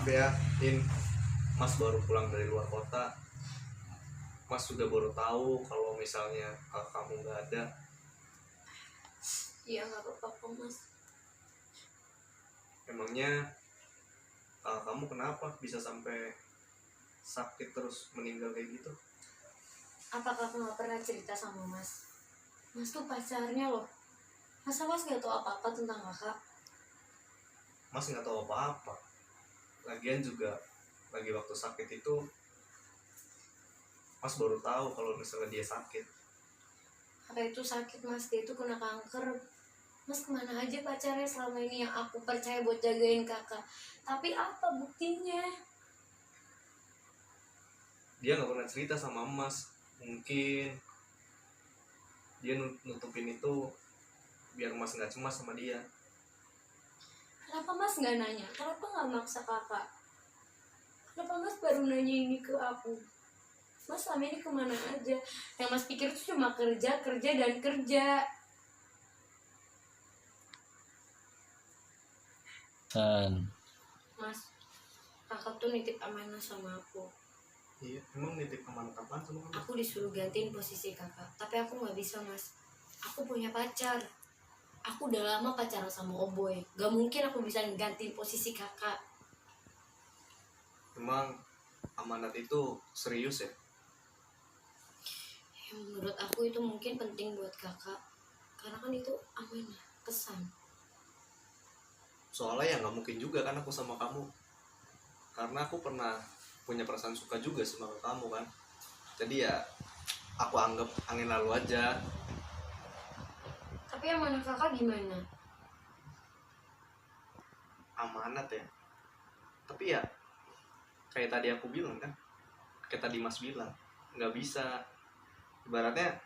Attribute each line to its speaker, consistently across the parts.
Speaker 1: Maaf ya, In, Mas baru pulang dari luar kota. Mas sudah baru tahu kalau misalnya kamu nggak ada.
Speaker 2: Iya nggak apa-apa kok Mas.
Speaker 1: Emangnya kamu kenapa bisa sampai sakit terus meninggal kayak gitu?
Speaker 2: Apa kakak nggak pernah cerita sama Mas? Mas tuh pacarnya loh. Masa Mas nggak tahu apa-apa tentang kakak?
Speaker 1: Mas nggak tahu apa-apa. Lagian juga lagi waktu sakit itu Mas baru tahu kalau misalnya dia sakit.
Speaker 2: Kakak itu sakit Mas, dia itu kena kanker. Mas kemana aja pacarnya selama ini yang aku percaya buat jagain kakak? Tapi apa buktinya?
Speaker 1: Dia nggak pernah cerita sama Mas. Mungkin dia nutupin itu biar Mas nggak cemas sama dia.
Speaker 2: Kenapa Mas nggak nanya? Kenapa nggak maksa kakak? Kenapa Mas baru nanya ini ke aku? Mas selama ini kemana aja? Yang Mas pikir itu cuma kerja, kerja, dan kerja. Mas, kakak tuh nitip amanah sama aku.
Speaker 1: Iya, emang nitip amanat apaan sama kamu?
Speaker 2: Aku disuruh gantiin posisi kakak, tapi aku nggak bisa Mas. Aku punya pacar. Aku udah lama pacaran sama Oboy. Gak mungkin aku bisa gantiin posisi kakak.
Speaker 1: Emang amanat itu serius ya?
Speaker 2: Ya, menurut aku itu mungkin penting buat kakak. Karena kan itu amanah, pesan.
Speaker 1: Soalnya ya nggak mungkin juga kan aku sama kamu. Karena aku pernah punya perasaan suka juga sama kamu kan. Jadi ya aku anggap angin lalu aja.
Speaker 2: Tapi amanah kakak gimana?
Speaker 1: Amanat ya. Tapi ya kayak tadi aku bilang kan, kayak tadi Mas bilang, nggak bisa. Ibaratnya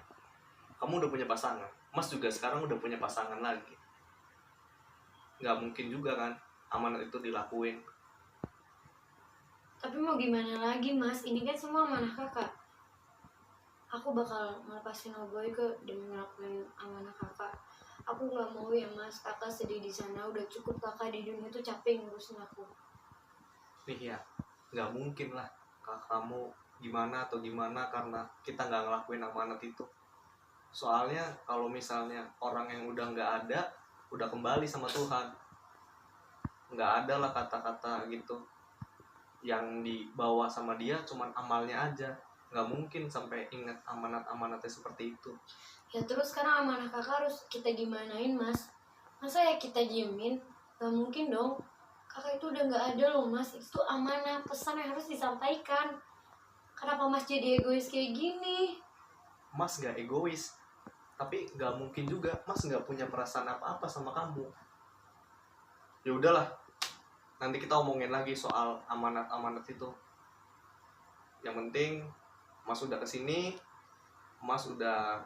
Speaker 1: kamu udah punya pasangan, Mas juga sekarang udah punya pasangan lagi. Nggak mungkin juga kan amanat itu dilakuin.
Speaker 2: Tapi mau gimana lagi Mas? Ini kan semua amanah kakak. Aku bakal ngelepasin Oboy ke demi ngelakuin amanah kakak. Aku gak mau ya Mas, kakak sedih di sana. Udah cukup kakak di dunia tuh capek ngurusin aku.
Speaker 1: Nih ya, nggak mungkin lah kamu gimana atau gimana karena kita nggak ngelakuin amanat itu. Soalnya kalau misalnya orang yang udah nggak ada, udah kembali sama Tuhan, nggak ada lah kata-kata gitu yang dibawa sama dia, cuman amalnya aja. Nggak mungkin sampai ingat amanat-amanatnya seperti itu.
Speaker 2: Ya terus sekarang amanah kakak harus kita gimanain Mas? Masa ya kita diemin? Gak mungkin dong. Kakak itu udah gak ada loh Mas. Itu amanah, pesan yang harus disampaikan. Kenapa Mas jadi egois kayak gini?
Speaker 1: Mas nggak egois, tapi nggak mungkin juga Mas nggak punya perasaan apa-apa sama kamu. Ya udahlah, nanti kita omongin lagi soal amanat-amanat itu. Yang penting Mas udah kesini, Mas udah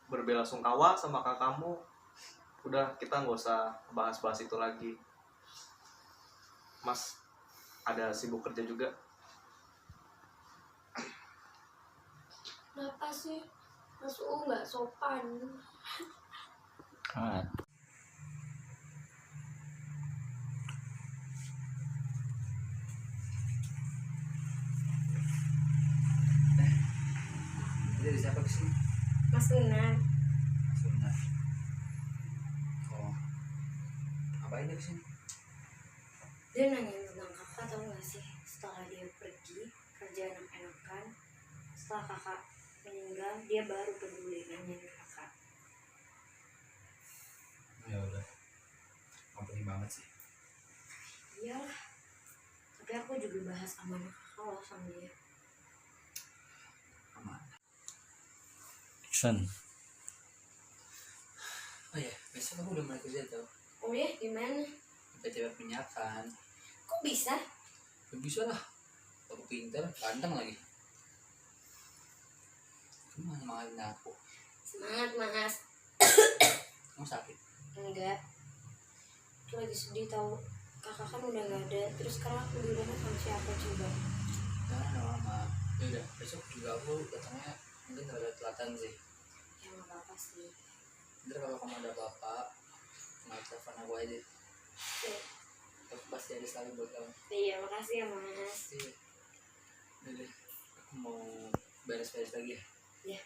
Speaker 1: berbelasungkawa sama kakakmu. Udah, kita nggak usah bahas-bahas itu lagi. Mas ada sibuk kerja juga.
Speaker 2: Kenapa sih? Mas gak sopan.
Speaker 3: Dari siapa kesini?
Speaker 2: Mas Una,
Speaker 3: Sunnah. Oh, ngapain dia kesini?
Speaker 2: dia nanyain tentang kakak, tau gak sih? Setelah dia pergi kerja enak-enakan, setelah kakak meninggal, dia baru peduli nanyain kakak.
Speaker 3: Ya udah, nggak penting banget sih.
Speaker 2: Iyalah, tapi aku juga bahas amanah kakak loh sama dia.
Speaker 3: Aman.
Speaker 4: San,
Speaker 3: Oh ya, besok aku udah mulai kerja tau.
Speaker 2: Oh ya, gimana?
Speaker 3: Tiba-tiba penyakan.
Speaker 2: Kok bisa?
Speaker 3: Ya bisa lah, aku pintar, ganteng lagi. Cuma semangatin aku.
Speaker 2: Semangat Mas.
Speaker 3: Kamu sakit?
Speaker 2: Enggak, aku lagi sedih tau. Kakak kan udah gak ada. Terus sekarang aku di rumah sama siapa coba?
Speaker 3: Jangan lama. Ya udah, besok juga aku datangnya mungkin ada telatan sih.
Speaker 2: Ya gak apa-apa sih.
Speaker 3: Ntar kalau kamu ada apa-apa, nggak telepon aku aja.
Speaker 2: Oke.
Speaker 3: Terus pas pasti ada sekali buat kamu.
Speaker 2: Iya, makasih ya mas.
Speaker 3: Iya. Udah deh, aku mau beres-beres lagi ya.
Speaker 2: Ya.